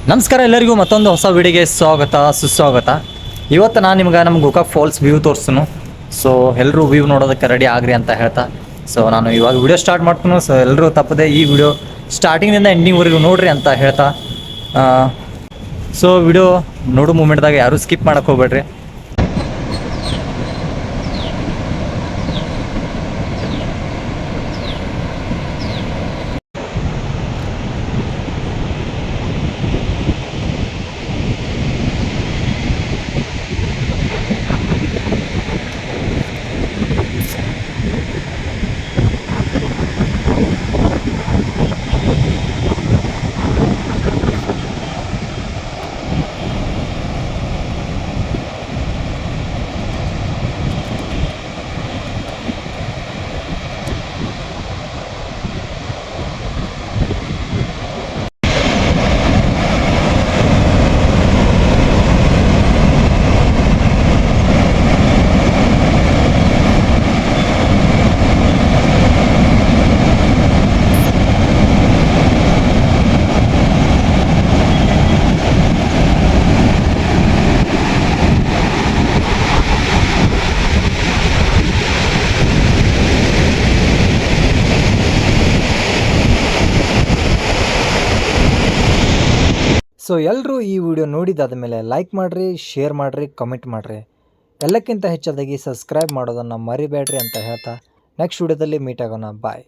ನಮಸ್ಕಾರ ಎಲ್ಲರಿಗೂ ಮತ್ತೊಂದು ಹೊಸ ವಿಡಿಯೋಗೆ ಸ್ವಾಗತ ಸುಸ್ವಾಗತ. ಇವತ್ತು ನಾನು ನಿಮ್ಗೆ ನಮ್ಮ ಗೋಕಾಕ್ ಫಾಲ್ಸ್ ವ್ಯೂ ತೋರಿಸ್ತೀನಿ. ಸೊ ಎಲ್ಲರೂ ವ್ಯೂ ನೋಡೋದಕ್ಕೆ ರೆಡಿ ಆಗ್ರಿ ಅಂತ ಹೇಳ್ತಾ ನಾನು ಇವಾಗ ವಿಡಿಯೋ ಸ್ಟಾರ್ಟ್ ಮಾಡ್ತೀನಿ. ಸೊ ಎಲ್ಲರೂ ತಪ್ಪದೆ ಈ ವಿಡಿಯೋ ಸ್ಟಾರ್ಟಿಂಗಿಂದ ಎಂಡಿಂಗ್ವರೆಗೂ ನೋಡ್ರಿ ಅಂತ ಹೇಳ್ತಾ ವಿಡಿಯೋ ನೋಡೋ ಮೂಮೆಂಟ್ದಾಗ ಯಾರೂ ಸ್ಕಿಪ್ ಮಾಡೋಕ್ಕೆ ಹೋಗ್ಬೇಡ್ರಿ. ಸೊ ಎಲ್ಲರೂ ಈ ವಿಡಿಯೋ ನೋಡಿದಾದ ಮೇಲೆ ಲೈಕ್ ಮಾಡಿರಿ, ಶೇರ್ ಮಾಡಿರಿ, ಕಮೆಂಟ್ ಮಾಡಿರಿ. ಎಲ್ಲಕ್ಕಿಂತ ಹೆಚ್ಚಾದಾಗಿ ಸಬ್ಸ್ಕ್ರೈಬ್ ಮಾಡೋದನ್ನು ಮರಿಬೇಡ್ರಿ ಅಂತ ಹೇಳ್ತಾ ನೆಕ್ಸ್ಟ್ ವಿಡಿಯೋದಲ್ಲಿ ಮೀಟ್ ಆಗೋಣ. ಬಾಯ್.